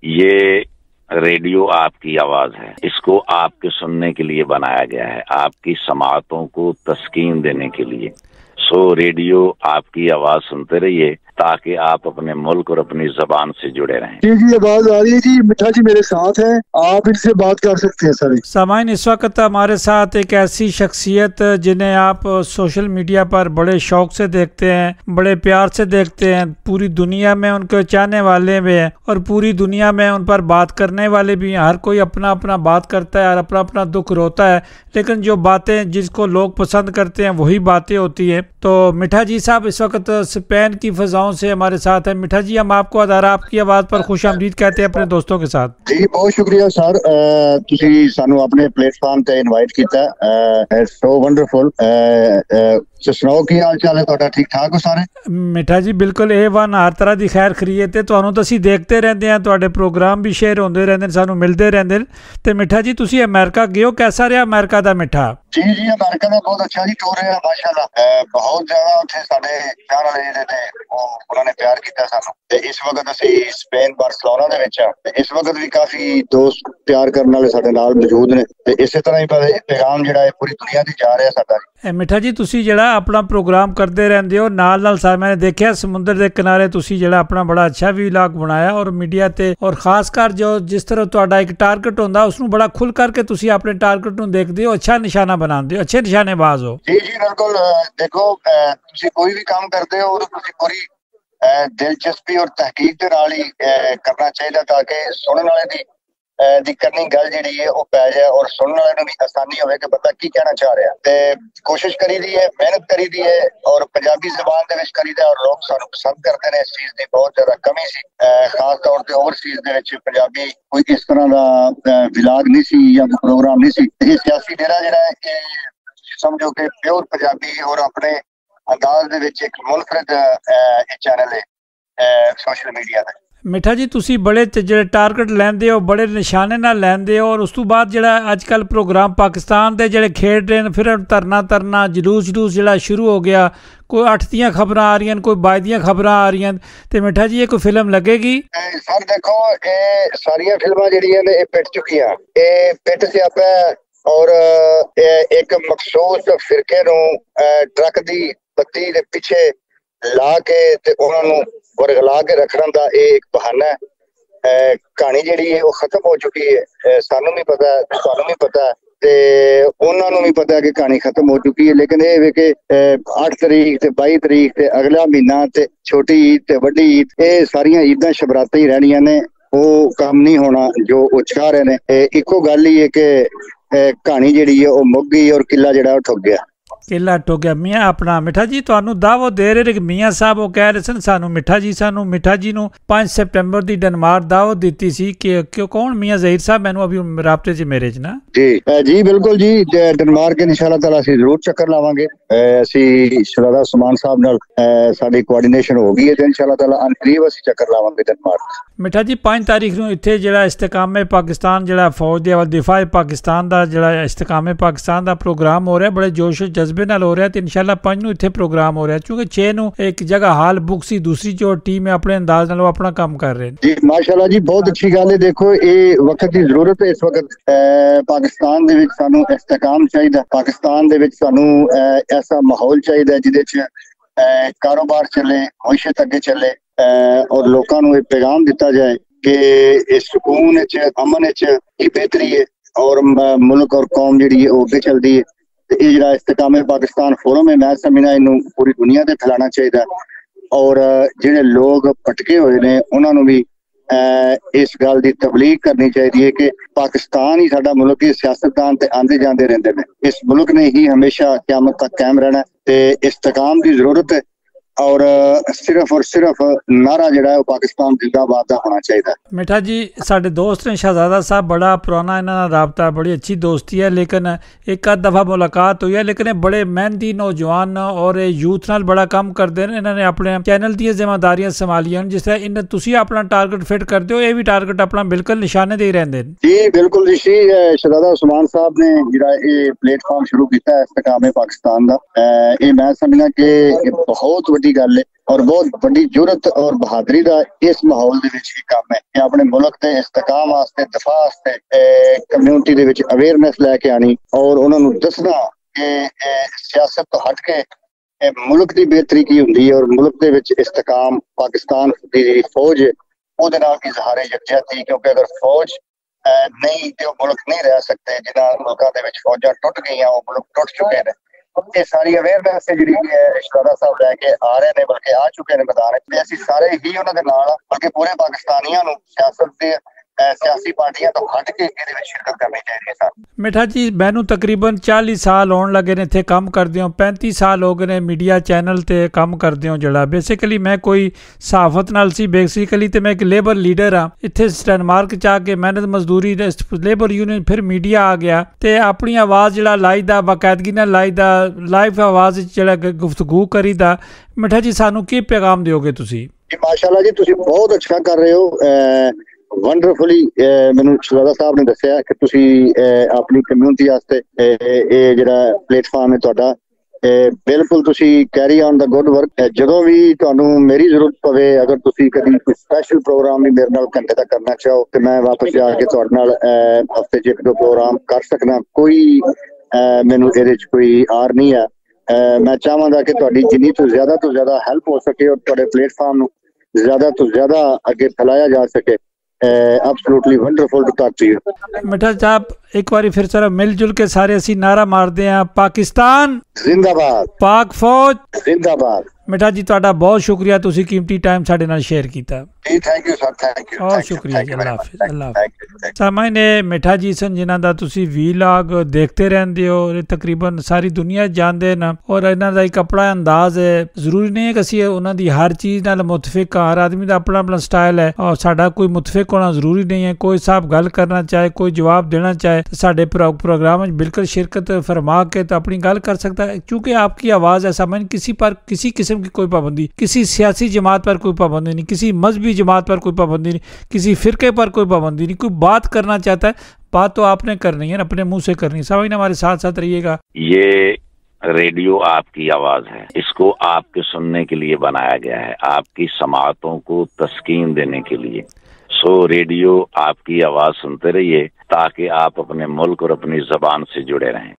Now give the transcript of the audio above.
ये रेडियो आपकी आवाज है, इसको आपके सुनने के लिए बनाया गया है, आपकी समातों को तस्कीन देने के लिए। सो रेडियो आपकी आवाज सुनते रहिए ताकि आप अपने मुल्क और अपनी जबान से जुड़े रहें। जी आवाज आ रही है जी, मिठा जी मेरे साथ हैं, आप इनसे बात कर सकते हैं। सर सामाइन, इस वक्त हमारे साथ एक ऐसी शख्सियत जिन्हें आप सोशल मीडिया पर बड़े शौक से देखते हैं, बड़े प्यार से देखते हैं, पूरी दुनिया में उनके चाहने वाले भी हैं और पूरी दुनिया में उन पर बात करने वाले भी हैं। हर कोई अपना अपना बात करता है और अपना अपना दुख रोता है, लेकिन जो बातें जिसको लोग पसंद करते हैं वही बातें होती हैं। तो मिठा जी साहब इस वक्त स्पेन की फजाओं से हमारे साथ है। मिठा जी, हम आपको अदारा आपकी आवाज पर खुशामदीद कहते हैं अपने दोस्तों के साथ। जी बहुत शुक्रिया सर, तुसी सानू अपने प्लेटफॉर्म ते इनवाइट कीता, सो वंडरफुल। सुनाओ की हाल चाल है तुहाडा, ठीक ठाक हो सारे? मिठा जी बिल्कुल A1, हर तरह की खैर खरीयत है। तुहानू तो असीं देखते रहते हैं, तुहाडे प्रोग्राम भी शेयर होंदे रहंदे, सानू मिलते रहंदे। ते मिठा जी तुसी अमेरिका गए हो, कैसा रहा अमेरिका दा मिठा? जी अमेरिका का बहुत अच्छा जी टूर रहा माशाल्लाह, बहुत ज्यादा उत्थे साडे चाहण वाले जिहड़े ने उन्होंने प्यार किया सानू। ते इस वक्त असीं स्पेन बार्सिलोना दे विच आ, ते इस वक्त भी काफी दोस्त प्यार करने वाले साडे नाल मौजूद ने। ते इसे तरह ही पैगाम जिहड़ा है पूरी दुनिया दी जा रहा साडा। मिठा जी तुसी जिहड़ा अपना प्रोग्राम करते रहंदे हो, नाल नाल सारे मैंने देखा समुद्र के किनारे तुसी जिहड़ा अपना बड़ा अच्छा व्लॉग बनाया और मीडिया ते, और खासकर जो जिस तरह तुहाडा एक टारगेट होंदा उसनू बड़ा खुल करके तुसी अपने टारगेट नू देखदे हो, अच्छा निशाना बनाते हो, अच्छे निशानेबाज हो। जी बिल्कुल। देखो तुसी कोई भी काम करते हो तो पूरी दिलचस्पी और तहकीक दे नाल ही करना चाहिए, ताकि सुनने वाले दी करनी गल जिहड़ी है वो पै जाए और सुनने वाले भी आसानी होवे कि बंदा की कहना चाह रहा है। ते कोशिश करी दी है, मेहनत करी दी है और पंजाबी जबान दे विच करी दा, और लोग सानू पसंद करते हैं। इस चीज की बहुत ज्यादा कमी सी, खास तौर पे ओवरसीज दे विच पंजाबी कोई इस तरह का व्लॉग नहीं सी या प्रोग्राम नहीं सी। ये सियासी डेरा जिहड़ा है समझो कि प्योर पंजाबी और अपने अंदाज दे विच एक मुनफरद चैनल है सोशल मीडिया का। मिठा जी तुसी बड़े जो टारगेट लैंदे हो, बड़े निशाने नाल लैंदे हो, और उस तो बाद जो अजकल प्रोग्राम पाकिस्तान के जोड़े खेड रहे हैं, फिर तरना जलूस जो शुरू हो गया, कोई 8 दियां खबर आ रही, कोई 22 दियां खबर आ रही। तो मिठा जी ये कोई फिल्म लगेगी? सर देखो ये सारिया फिल्मां जिहड़ियां ने पिट चुकियां, ये पिट सियापा और एक मखसूस फिरके नू ट्रक दी बत्ती दे पिछे ला के ते उन्हां नू वरगला के रखने का एक बहाना है। कहानी जिहड़ी है वो खत्म हो चुकी है, सानू भी पता है, तुहानू भी पता है, ते उन्हां नू भी पता है कि कहानी खत्म हो चुकी है। लेकिन ये वे कि 8 तरीक ते 22 तरीक ते अगला महीना ते छोटी ईद ते वड्डी ईद, ये सारियां ईदां शबरातां ही रहनियां ने, वो काम नहीं होना जो वो चाह रहे ने। इको गल ही है कि कहानी जिहड़ी है वो मुक गई और किला जिहड़ा वो ठुक गया। किला टो गया। मियाँ अपना मिठा जी तुहानू दावत दे रहे कि मियाँ साहब वो कह रहे सन सानू मिठा जी नू 5 सितंबर दी डेनमार्क दावत दी सी कि क्यों कौन मियाँ ज़हीर साहब मैनू अभी राबते च मेरे च ना। जी बिल्कुल जी, डेनमार्क इंशाअल्लाह ताला असीं जरूर चक्कर लावांगे। असीं शहजादा उस्मान साहब नाल साडी कोआर्डिनेशन हो गई है, इंशाअल्लाह ताला अनकरीब असीं चक्कर लावांगे डेनमार्क। मिठा जी 5 तारीख नू इत्थे जिहड़ा इस्तेकामे पाकिस्तान जिहड़ा फौज दे दिफा पाकिस्तान दा जिहड़ा इस्तेकामे पाकिस्तान दा प्रोग्राम हो रहा, बड़े जोश जज्बे नाल हो रहा। तो इंशाअल्लाह 5 नू इत्थे प्रोग्राम हो रहा, क्योंकि 6 नू एक जगह हाल बुक सी, दूसरी जो टीम है अपने अंदाज नाल अपना काम कर रहे हैं। जी माशाअल्लाह जी, बहुत अच्छी गल है। देखो ये वक्त की जरूरत है, इस वक्त पाकिस्तान दे विच सानू इस्तेकाम चाहिए, पाकिस्तान दे विच सानू ऐसा माहौल चाहिए जिहदे च कारोबार चले, मुईशत अगे चले और लोगों को पैगाम दिता जाए कि इस सुकून अमन की बेहतरी है और मुल्क और कौम जी अगे चलती है। ये जो इस्तेकामे पाकिस्तान फोरम है, मैं समझना इनू पूरी दुनिया से फैलाना चाहिए और जिहड़े लोग भटके हुए ने उन्होंने भी इस गल की तबलीग करनी चाहिए कि पाकिस्तान ही साडा मुल्क है, सियासतदान ते आंदे जांदे रहिंदे ने, इस मुल्क ने ही हमेशा क़यामत तक कायम रहना ते इस्तेकाम की जरूरत है और सिर्फ नारा जिहड़ा है पाकिस्तान जिंदाबाद दा होना चाहिए। मिठा जी साडे दोस्त ने शहजादा साहब, बड़ा पुराना इन्हां दा राबता, बड़ी अच्छी दोस्ती है, लेकिन एक आध दफ़ा मुलाकात हुई है, लेकिन बड़े मेहनती नौजवान और यूथ नाल बड़ा काम करते हैं। इन्होंने अपने चैनल दी जिम्मेदारियां संभालियां, जिस तरह इन तुसी अपना टारगेट फिट करते हो, ये भी टारगेट अपना बिल्कुल निशाने दे ही रहंदे ने। जी बिल्कुल ऋषि, शहजादा उस्मान साहब ने जिहड़ा ये प्लेटफॉर्म शुरू किया है इस्तेकामे पाकिस्तान दा, ये मैं समझना कि बहुत दी गल है और बहुत बड़ी जुरत और बहादुरी का इस माहौल दे विच काम है कि अपने मुल्क के इस्तेकाम वास्ते दफा वास्ते कम्यूनिटी दे विच अवेयरनेस लैके आनी और उन्होंने दसना कि सियासत तो हट के मुल्क की बेहतरी की हुंदी है और मुल्क दे विच इस्तेकाम पाकिस्तान की फौज ਉਹਦੇ ਨਾਲ ਇਜ਼ਹਾਰ ਯਕਜਹਿਤੀ क्योंकि अगर फौज नहीं तो मुल्क नहीं रह सकते जिन्होंने मुल्कों के फौजा टुट गई वो मुल्क टुट चुके हैं। ये सारी अवेयरनेस जी शहजादा साहब लैके आ रहे हैं बल्कि आ चुके हैं मैदान में असं सारे ही उन्होंने नाल बल्कि पूरे पाकिस्तानियों को सियासत के सियासी पार्टियां तो हट के शिरकत करनी चाहिए सर। मिठा जी मैनू तकरीबन 40 साल होने लगे ने इत्थे काम करदे हो 35 साल हो गए ने मीडिया चैनल ते काम करदे हो जड़ा बेसिकली मैं कोई सहाफत नाल सी बेसिकली ते मैं एक लेबर लीडर हाँ इत्थे डेनमार्क च आके मेहनत मजदूरी लेबर यूनियन फिर मीडिया आ गया ते अपनी आवाज़ जड़ा लाईदा बाकायदगी नाल लाईदा लाइव आवाज़ जड़ा गुफ्तगू करीदा। मिठा जी सानू की पैगाम दोगे तुसी? माशाअल्लाह जी तुसी बहुत अच्छा कर रहे हो वंडरफुली मैनू शहजादा साहब ने दसिया कि तुसी अपनी कम्यूनिटी वास्ते जिहड़ा प्लेटफार्म है तुहाडा बिल्कुल तुसी carry on the good work. जदों भी तुहानू मेरी जरूरत पवे अगर तुसी कभी कोई स्पैशल प्रोग्राम भी मेरे नाल घंटे दा करना चाहो तो मैं वापस आके तुहाडे नाल हफ्ते च 1-2 प्रोग्राम कर सकना कोई मैनू इहदे च कोई आर नहीं है। मैं चाहांगा कि तुहाडी जिन्नी तो ज्यादा हैल्प हो सके और तुहाडे प्लेटफार्म नू ज्यादा तो ज्यादा अगे फैलाया जा सके। Absolutely wonderful to talk to you. मिठा साहब एक बार फिर सारा मिलजुल के सारे असी नारा मारते हैं पाकिस्तान जिंदाबाद पाक फौज जिंदाबाद। मिठा जी तुहाडा बहुत शुक्रिया तुसी कीमती टाइम साडे नाल शेयर कीता। Thank you sir thank you बहुत शुक्रिया जी अल्लाह हाफिज़ अल्लाह हाफिज़। सामाईन मिठा जी सन जिन्हां दा तुसी वीलॉग देखते रहंदे हो तकरीबन सारी दुनिया जानदे न और इन्हां दा एक अपना अंदाज है जरूरी नहीं है कि असी उन्हां दी हर चीज़ नाल मुतफिक हर आदमी दा अपना अपना स्टाइल है और साडा कोई मुतफिक होना जरूरी नहीं है। कोई साहब गल करना चाहे कोई जवाब देना चाहे तो साडे प्रोग्राम में बिल्कुल शिरकत फरमा के तो अपनी गल कर सकता है क्योंकि आपकी आवाज़ है। सामाईन किसी पर किसी किस्म की कोई पाबंदी किसी सियासी जमात पर कोई पाबंदी नहीं किसी मजहबी जमात पर कोई पाबंदी नहीं किसी फिरके पर कोई पाबंदी नहीं। कोई बात करना चाहता है बात तो आपने करनी है अपने मुंह से करनी है। सामाईन हमारे साथ साथ रहिएगा। ये रेडियो आपकी आवाज है इसको आपके सुनने के लिए बनाया गया है आपकी समाअतों को तस्कीन देने के लिए। सो रेडियो आपकी आवाज सुनते रहिए ताकि आप अपने मुल्क और अपनी जबान से जुड़े रहें।